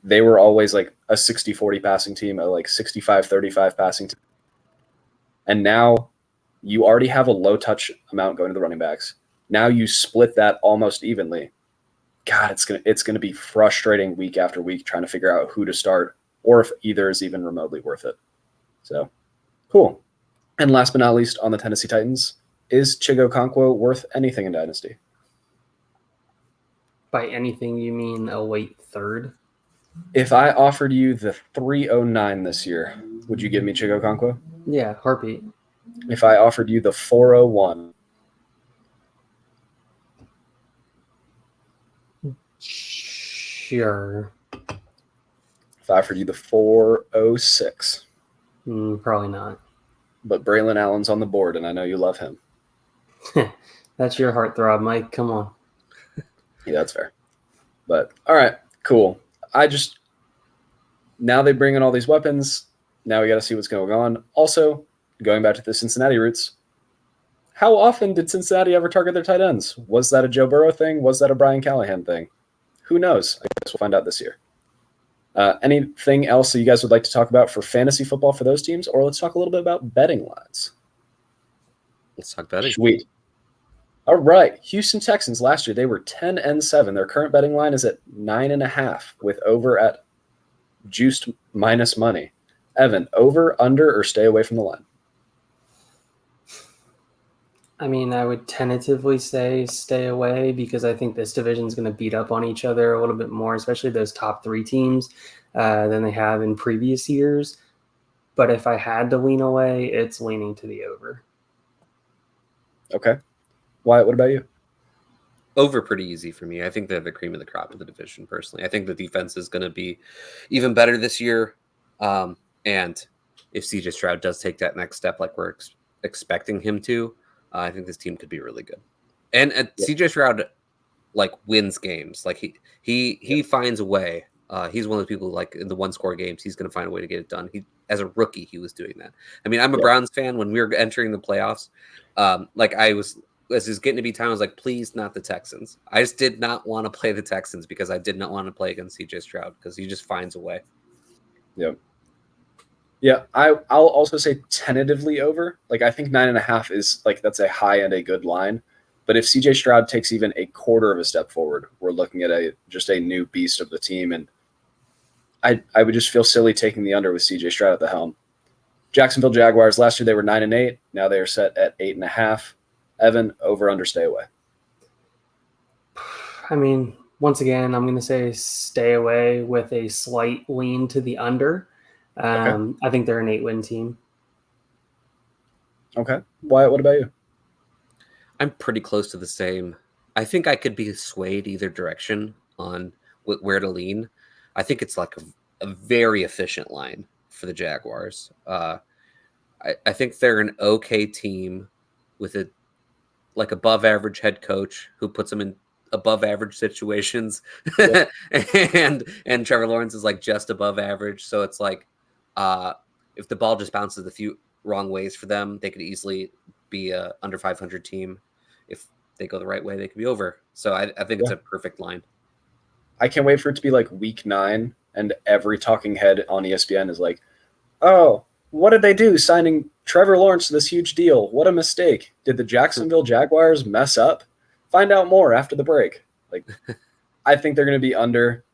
They were always a 60-40 passing team, a 65-35 passing team. And now you already have a low touch amount going to the running backs. Now you split that almost evenly. God, it's gonna be frustrating week after week trying to figure out who to start or if either is even remotely worth it. So, cool. And last but not least, on the Tennessee Titans, is Chigakonkwo worth anything in Dynasty? By anything, you mean a late third? If I offered you the 309 this year, would you give me Chigakonkwo? Yeah, heartbeat. If I offered you the 401, sure. If I offered you the 406, probably not. But Braylon Allen's on the board, and I know you love him. That's your heartthrob, Mike. Come on. Yeah, that's fair. But all right, cool. Now they bring in all these weapons. Now we got to see what's going on. Also, going back to the Cincinnati roots, how often did Cincinnati ever target their tight ends? Was that a Joe Burrow thing? Was that a Brian Callahan thing? Who knows? I guess we'll find out this year. Anything else that you guys would like to talk about for fantasy football for those teams, or let's talk a little bit about betting lines? Let's talk betting. Sweet. All right. Houston Texans last year, they were 10-7. Their current betting line is at 9.5 with over at juiced minus money. Evan, over, under, or stay away from the line? I mean, I would tentatively say stay away because I think this division is going to beat up on each other a little bit more, especially those top 3 teams than they have in previous years. But if I had to lean away, it's leaning to the over. Okay. Wyatt, what about you? Over pretty easy for me. I think they're the cream of the crop of the division, personally. I think the defense is going to be even better this year. And if CJ Stroud does take that next step like we're expecting him to, I think this team could be really good. And CJ Stroud wins games. Like he finds a way. He's one of the people in the 1-score games, he's going to find a way to get it done. As a rookie, he was doing that. I mean, I'm a Browns fan. When we were entering the playoffs, as it's getting to be time, I was like, please, not the Texans. I just did not want to play the Texans because I did not want to play against CJ Stroud because he just finds a way. Yep. Yeah, I'll also say tentatively over. I think 9.5 is that's a high and a good line. But if CJ Stroud takes even a quarter of a step forward, we're looking at just a new beast of the team. And I would just feel silly taking the under with CJ Stroud at the helm. Jacksonville Jaguars, last year they were 9-8. Now they are set at 8.5. Evan, over, under, stay away. I mean, once again, I'm going to say stay away with a slight lean to the under. Okay. I think they're an 8-win team. Okay. Wyatt, what about you? I'm pretty close to the same. I think I could be swayed either direction on where to lean. I think it's a very efficient line for the Jaguars. I think they're an okay team with a above average head coach who puts them in above average situations. Yeah. and Trevor Lawrence is just above average. So it's if the ball just bounces a few wrong ways for them, they could easily be a under 500 team. If they go the right way, they could be over. So I think it's a perfect line. I can't wait for it to be week 9 and every talking head on ESPN is oh, what did they do signing Trevor Lawrence to this huge deal? What a mistake. Did the Jacksonville Jaguars mess up? Find out more after the break. I think they're going to be under.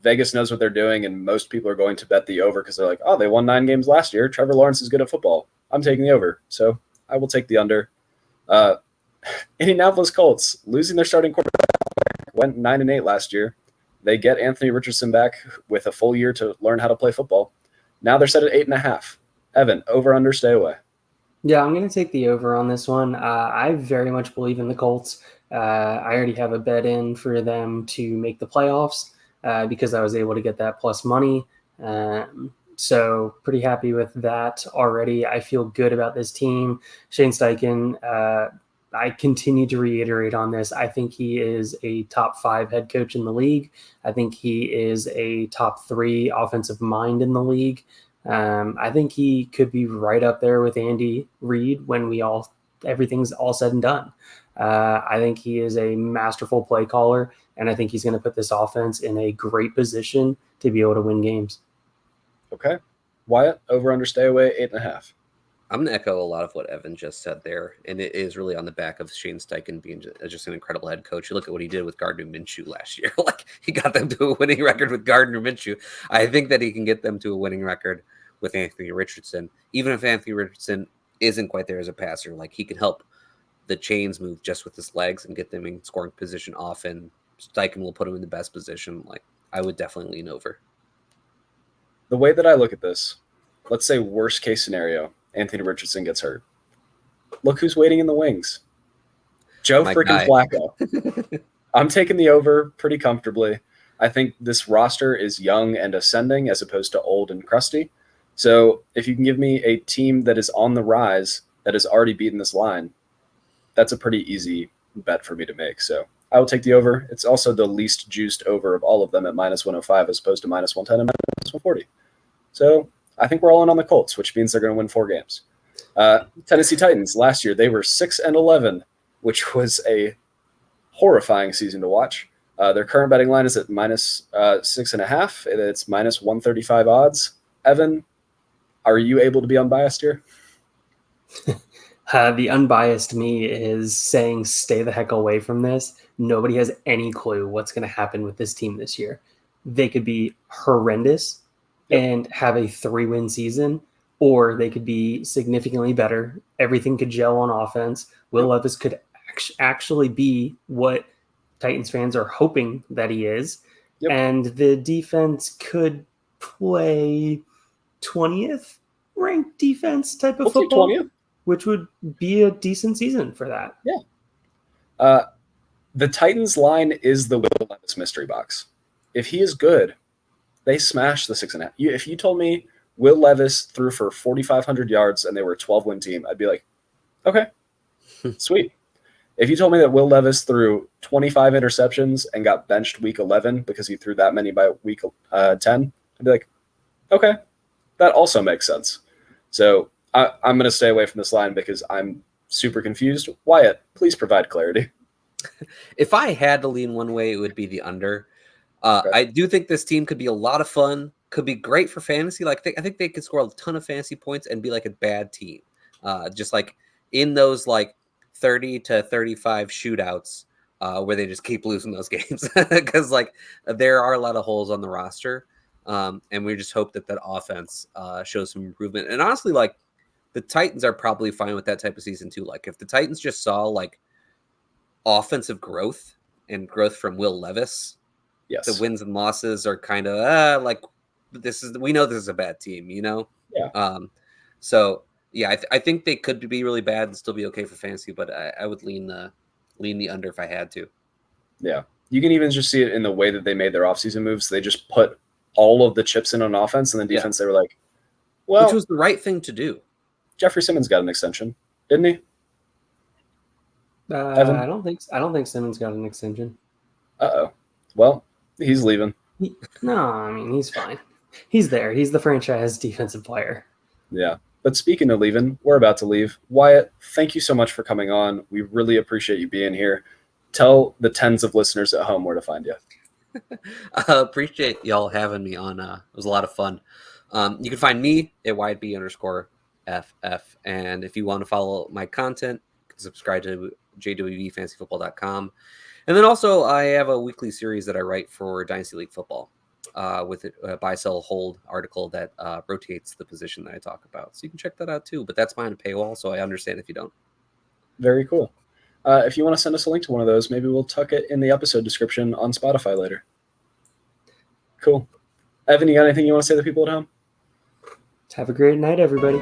Vegas knows what they're doing, and most people are going to bet the over because they're oh, they won 9 games last year. Trevor Lawrence is good at football. I'm taking the over. So I will take the under. Indianapolis Colts, losing their starting quarterback, went 9-8 last year. They get Anthony Richardson back with a full year to learn how to play football. Now they're set at 8.5. Evan, over, under, stay away. Yeah, I'm going to take the over on this one. I very much believe in the Colts. I already have a bet in for them to make the playoffs because I was able to get that plus money. So pretty happy with that already. I feel good about this team. Shane Steichen, I continue to reiterate on this. I think he is a top 5 head coach in the league. I think he is a top 3 offensive mind in the league. I think he could be right up there with Andy Reid when everything's all said and done. I think he is a masterful play caller, and I think he's going to put this offense in a great position to be able to win games. Okay. Wyatt, over, under, stay away, 8.5. I'm going to echo a lot of what Evan just said there, and it is really on the back of Shane Steichen being just an incredible head coach. You look at what he did with Gardner Minshew last year. He got them to a winning record with Gardner Minshew. I think that he can get them to a winning record with Anthony Richardson. Even if Anthony Richardson isn't quite there as a passer, he can help the chains move just with his legs and get them in scoring position often. Steichen will put him in the best position. I would definitely lean over. The way that I look at this, let's say worst case scenario, Anthony Richardson gets hurt. Look who's waiting in the wings. Joe freaking Flacco. I'm taking the over pretty comfortably. I think this roster is young and ascending as opposed to old and crusty. So if you can give me a team that is on the rise that has already beaten this line, that's a pretty easy bet for me to make. So I will take the over. It's also the least juiced over of all of them at -105 as opposed to -110 and -140. So I think we're all in on the Colts, which means they're going to win 4 games. Tennessee Titans, last year, they were 6-11, which was a horrifying season to watch. Their current betting line is at minus 6.5. It's minus 135 odds. Evan, are you able to be unbiased here? The unbiased me is saying stay the heck away from this. Nobody has any clue what's going to happen with this team this year. They could be horrendous and have a 3-win season, or they could be significantly better. Everything could gel on offense. Will Levis could actually be what Titans fans are hoping that he is. And the defense could play 20th ranked defense type of football, 20th. Which would be a decent season for that. Yeah. The Titans line is the Will Levis mystery box. If he is good, they smash the 6.5. If you told me Will Levis threw for 4,500 yards and they were a 12-win team, I'd be like, okay, sweet. If you told me that Will Levis threw 25 interceptions and got benched week 11 because he threw that many by week 10, I'd be like, okay, that also makes sense. So I'm going to stay away from this line because I'm super confused. Wyatt, please provide clarity. If I had to lean one way, it would be the under. Okay. I do think this team could be a lot of fun, could be great for fantasy. I think they could score a ton of fantasy points and be like a bad team. Just like in those like 30 to 35 shootouts where they just keep losing those games because like there are a lot of holes on the roster. And we just hope that offense shows some improvement. And honestly, like the Titans are probably fine with that type of season too. Like if the Titans just saw like offensive growth and growth from Will Levis, the wins and losses are kind of like we know this is a bad team, you know? Yeah. So yeah, I think they could be really bad and still be okay for fantasy, but I would lean the under if I had to. Yeah. You can even just see it in the way that they made their offseason moves. They just put all of the chips in on offense, and then defense, they were like, well, which was the right thing to do. Jeffrey Simmons got an extension, didn't he? Evan? I don't think Simmons got an extension. Uh-oh. Well, he's leaving. No, I mean, he's fine. He's there. He's the franchise defensive player. Yeah. But speaking of leaving, we're about to leave. Wyatt, thank you so much for coming on. We really appreciate you being here. Tell the tens of listeners at home where to find you. Appreciate y'all having me on. It was a lot of fun. You can find me at YB_FF. And if you want to follow my content, subscribe to jwbfantasyfootball.com. And then also I have a weekly series that I write for Dynasty League Football with a buy, sell, hold article that rotates the position that I talk about. So you can check that out too. But that's behind a paywall, so I understand if you don't. Very cool. If you want to send us a link to one of those, maybe we'll tuck it in the episode description on Spotify later. Cool. Evan, you got anything you want to say to the people at home? Have a great night, everybody.